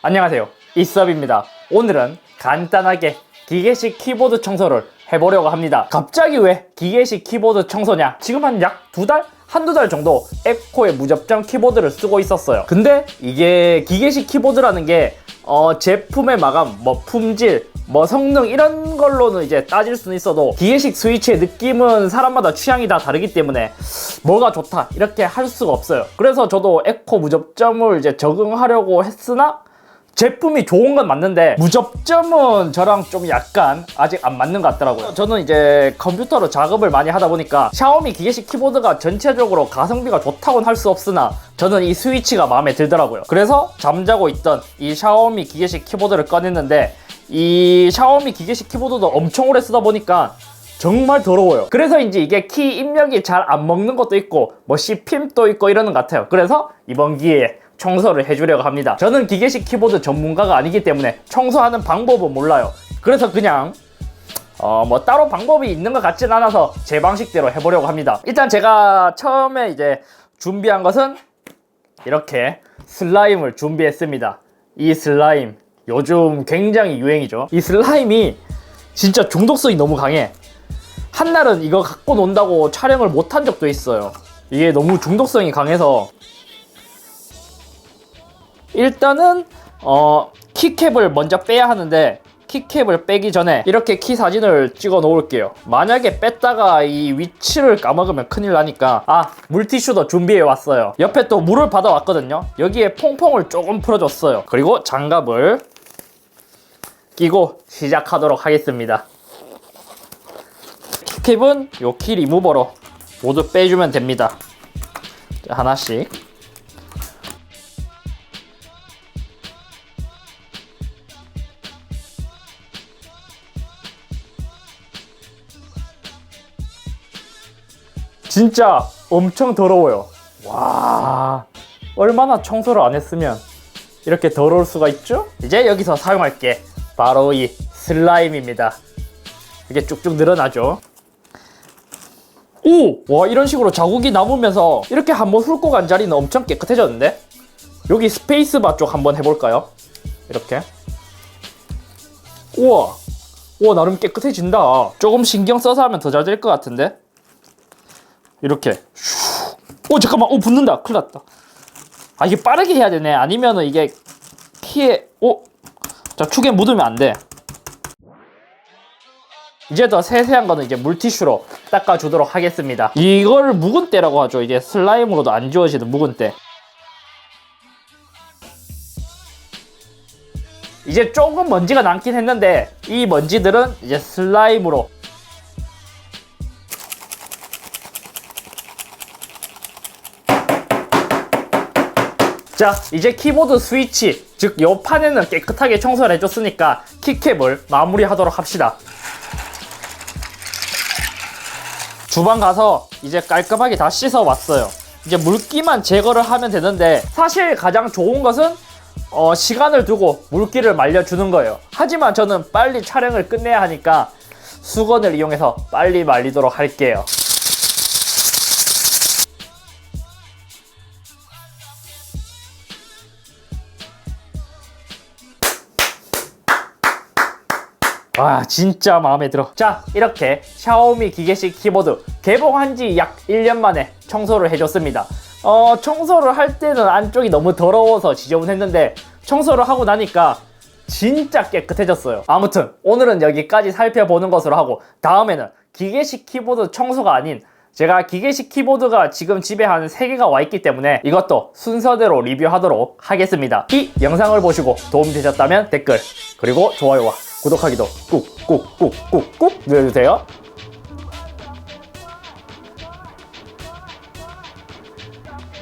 안녕하세요, 이섭입니다. 오늘은 간단하게 기계식 키보드 청소를 해보려고 합니다. 갑자기 왜 기계식 키보드 청소냐? 지금 한 약 한두 달 정도 에코의 무접점 키보드를 쓰고 있었어요. 근데 이게 기계식 키보드라는 게 제품의 마감, 품질, 성능 이런 걸로는 이제 따질 수는 있어도 기계식 스위치의 느낌은 사람마다 취향이 다 다르기 때문에 뭐가 좋다 이렇게 할 수가 없어요. 그래서 저도 에코 무접점을 이제 적응하려고 했으나 제품이 좋은 건 맞는데 무접점은 저랑 좀 약간 아직 안 맞는 것 같더라고요. 저는 이제 컴퓨터로 작업을 많이 하다 보니까 샤오미 기계식 키보드가 전체적으로 가성비가 좋다고는 할 수 없으나 저는 이 스위치가 마음에 들더라고요. 그래서 잠자고 있던 이 샤오미 기계식 키보드를 꺼냈는데 이 샤오미 기계식 키보드도 엄청 오래 쓰다 보니까 정말 더러워요. 그래서인지 이게 키 입력이 잘 안 먹는 것도 있고 씹힘도 있고 이러는 것 같아요. 그래서 이번 기회에 청소를 해주려고 합니다. 저는 기계식 키보드 전문가가 아니기 때문에 청소하는 방법은 몰라요. 그래서 그냥 따로 방법이 있는 것 같진 않아서 제 방식대로 해보려고 합니다. 일단 제가 처음에 이제 준비한 것은 이렇게 슬라임을 준비했습니다. 이 슬라임 요즘 굉장히 유행이죠. 이 슬라임이 진짜 중독성이 너무 강해. 한날은 이거 갖고 논다고 촬영을 못한 적도 있어요. 이게 너무 중독성이 강해서 일단은 키캡을 먼저 빼야 하는데 키캡을 빼기 전에 이렇게 키 사진을 찍어 놓을게요. 만약에 뺐다가 이 위치를 까먹으면 큰일 나니까 물티슈도 준비해 왔어요. 옆에 또 물을 받아 왔거든요. 여기에 퐁퐁을 조금 풀어줬어요. 그리고 장갑을 끼고 시작하도록 하겠습니다. 키캡은 요 키 리무버로 모두 빼주면 됩니다. 자, 하나씩. 진짜 엄청 더러워요. 와, 얼마나 청소를 안 했으면 이렇게 더러울 수가 있죠? 이제 여기서 사용할 게 바로 이 슬라임입니다. 이게 쭉쭉 늘어나죠. 와, 이런 식으로 자국이 남으면서 이렇게 한번 훑고 간 자리는 엄청 깨끗해졌는데? 여기 스페이스바 쪽 한번 해볼까요? 이렇게. 우와, 나름 깨끗해진다. 조금 신경 써서 하면 더 잘 될 것 같은데? 이렇게. 잠깐만, 붙는다. 큰일 났다. 이게 빠르게 해야 되네. 아니면은 이게 키에, 자, 축에 묻으면 안 돼. 이제 더 세세한 거는 이제 물티슈로 닦아주도록 하겠습니다. 이걸 묵은 때라고 하죠. 이게 슬라임으로도 안 지워지는 묵은 때. 이제 조금 먼지가 남긴 했는데 이 먼지들은 이제 슬라임으로 자, 이제 키보드 스위치, 즉 요 판에는 깨끗하게 청소를 해줬으니까 키캡을 마무리하도록 합시다. 주방 가서 이제 깔끔하게 다 씻어 왔어요. 이제 물기만 제거를 하면 되는데 사실 가장 좋은 것은 시간을 두고 물기를 말려주는 거예요. 하지만 저는 빨리 촬영을 끝내야 하니까 수건을 이용해서 빨리 말리도록 할게요. 와, 진짜 마음에 들어. 자, 이렇게 샤오미 기계식 키보드 개봉한 지 약 1년 만에 청소를 해줬습니다. 청소를 할 때는 안쪽이 너무 더러워서 지저분했는데 청소를 하고 나니까 진짜 깨끗해졌어요. 아무튼 오늘은 여기까지 살펴보는 것으로 하고 다음에는 기계식 키보드 청소가 아닌 제가 기계식 키보드가 지금 집에 한 3개가 와 있기 때문에 이것도 순서대로 리뷰하도록 하겠습니다. 이 영상을 보시고 도움되셨다면 댓글 그리고 좋아요와 구독하기도 꾹꾹꾹꾹꾹 눌러주세요.